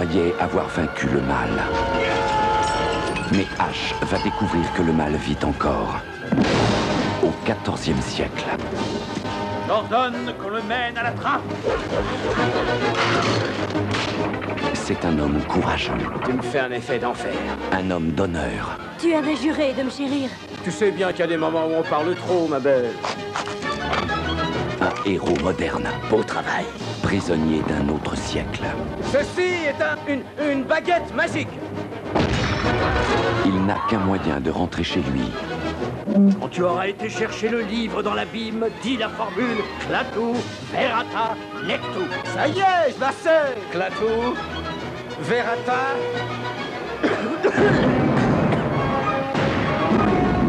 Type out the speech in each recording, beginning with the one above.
croyait avoir vaincu le mal. Mais Ash va découvrir que le mal vit encore. Au XIVe siècle. J'ordonne qu'on le mène à la trappe. C'est un homme courageux. Tu me fais un effet d'enfer. Un homme d'honneur. Tu avais juré de me chérir. Tu sais bien qu'il y a des moments où on parle trop, ma belle. Un héros moderne. Beau travail. Prisonnier d'un autre siècle. Ceci est une baguette magique. Il n'a qu'un moyen de rentrer chez lui. Quand tu auras été chercher le livre dans l'abîme, dis la formule Klaatu, Verata, Nectu. Ça y est, je la sais. Klaatu, Verata.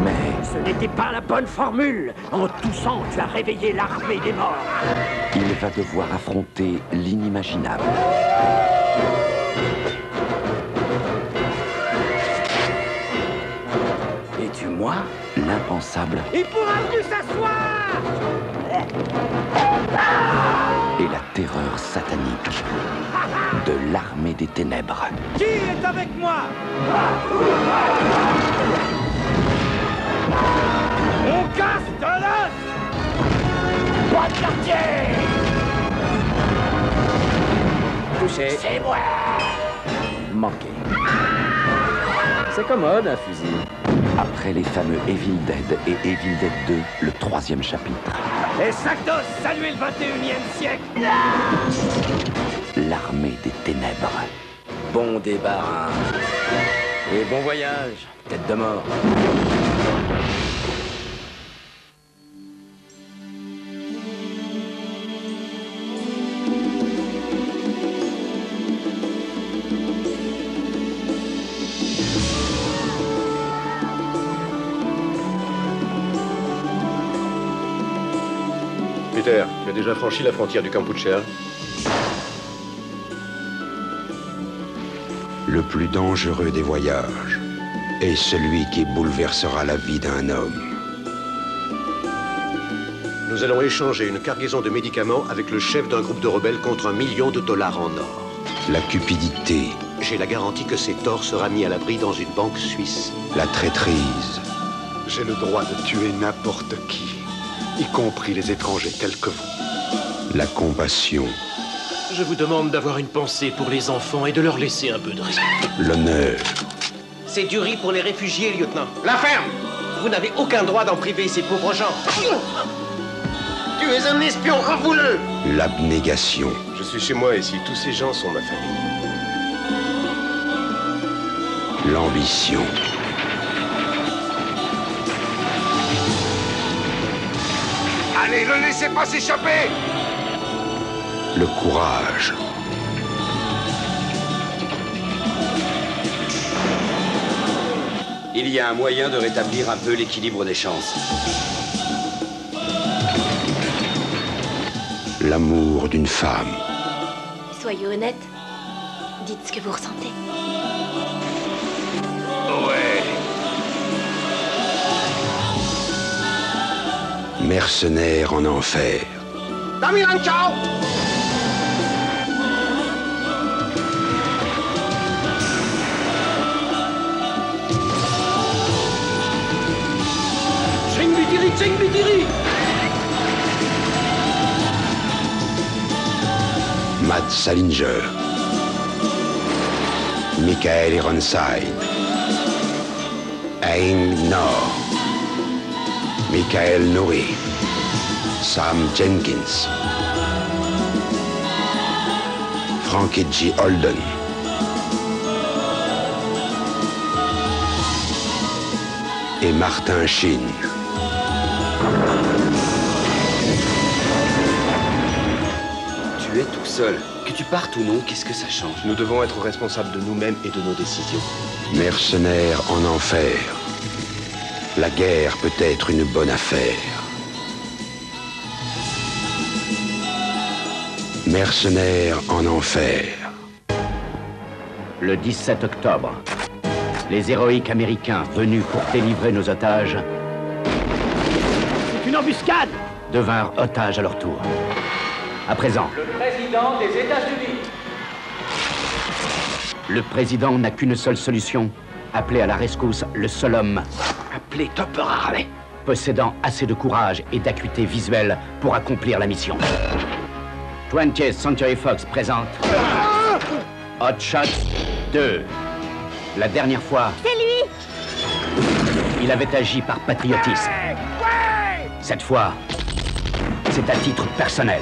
Mais Ce n'était pas la bonne formule. En toussant, tu as réveillé l'armée des morts. il va devoir affronter l'inimaginable. Et tu, moi? L'impensable Il pourra plus s'asseoir. et la terreur satanique de l'armée des ténèbres. Qui est avec moi? On casse de l'os. Pas de quartier. Touché. C'est moi. Manqué. C'est commode, un fusil. Après les fameux Evil Dead et Evil Dead 2, le 3e chapitre. Et sac d'os, saluez le 21e siècle. L'armée des ténèbres. Bon débarras. Et bon voyage, tête de mort. Peter, tu as déjà franchi la frontière du Kampuchea? Le plus dangereux des voyages est celui qui bouleversera la vie d'un homme. Nous allons échanger une cargaison de médicaments avec le chef d'un groupe de rebelles contre $1 million en or. La cupidité, J'ai la garantie que cet or sera mis à l'abri dans une banque suisse. la traîtrise, J'ai le droit de tuer n'importe qui, y compris les étrangers tels que vous. la compassion, Je vous demande d'avoir une pensée pour les enfants et de leur laisser un peu de respect. l'honneur, C'est du riz pour les réfugiés, lieutenant. La ferme! Vous n'avez aucun droit d'en priver ces pauvres gens. Tu es un espion refouleux! l'abnégation, Je suis chez moi ici, tous ces gens sont ma famille. l'ambition, Allez, ne laissez pas s'échapper! le courage, Il y a un moyen de rétablir un peu l'équilibre des chances. l'amour d'une femme, Soyez honnête. Dites ce que vous ressentez. mercenaire en enfer, Damian, ciao! Tching-bitiri! Matt Salinger, Michael Ironside, Aing Nor, Michael Nouri, Sam Jenkins, Frankie G. Holden, et Martin Sheen. Tu es tout seul. Que tu partes ou non, qu'est-ce que ça change? Nous devons être responsables de nous-mêmes et de nos décisions. Mercenaire en enfer. La guerre peut être une bonne affaire. Mercenaire en enfer. Le 17 octobre, les héroïques américains venus pour délivrer nos otages, c'est une embuscade, devinrent otages à leur tour. À présent, le président des États-Unis. Le président n'a qu'une seule solution. Appeler à la rescousse le seul homme. Appelez Topper Harley. Possédant assez de courage et d'acuité visuelle pour accomplir la mission. 20th Century Fox présente Hot Shots 2. La dernière fois, C'est lui! il avait agi par patriotisme. Cette fois, c'est à titre personnel.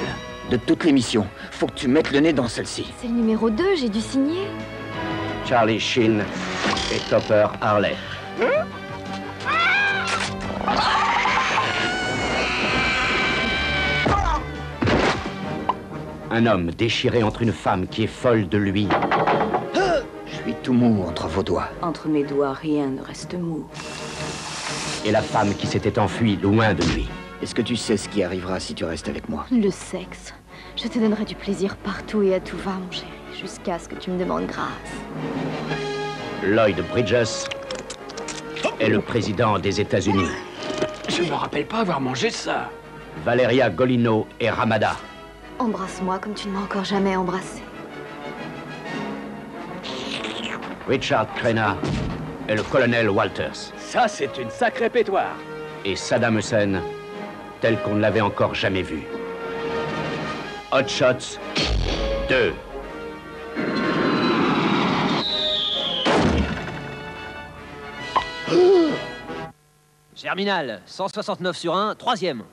De toutes les missions, faut que tu mettes le nez dans celle-ci. C'est le numéro 2, j'ai dû signer. Charlie Sheen et Topper Harley. Un homme déchiré entre une femme qui est folle de lui. Je suis tout mou entre vos doigts. Entre mes doigts, rien ne reste mou. Et la femme qui s'était enfuie loin de lui. Est-ce que tu sais ce qui arrivera si tu restes avec moi? Le sexe. Je te donnerai du plaisir partout et à tout va, mon chéri, jusqu'à ce que tu me demandes grâce. Lloyd Bridges est le président des États-Unis. Je me rappelle pas avoir mangé ça. Valeria Golino et Ramada. Embrasse-moi comme tu ne m'as encore jamais embrassé. Richard Crenna est le colonel Walters. Ça, c'est une sacrée pétoire. Et Saddam Hussein, tel qu'on ne l'avait encore jamais vu. Hot Shots 2. Germinal, 169 sur 1, troisième.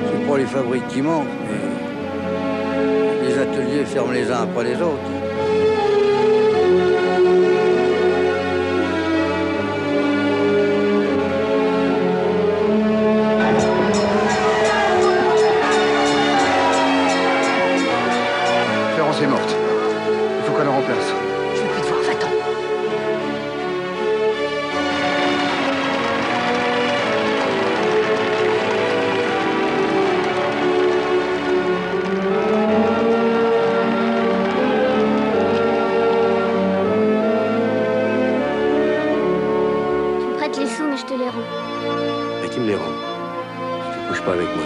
C'est pas les fabriques qui manquent, mais les ateliers ferment les uns après les autres. Florence est morte. Il faut qu'on la remplace. Je veux plus te voir, va-t'en. Tu me prêtes les sous, mais je te les rends. Et qui me les rend? Si tu couches pas avec moi.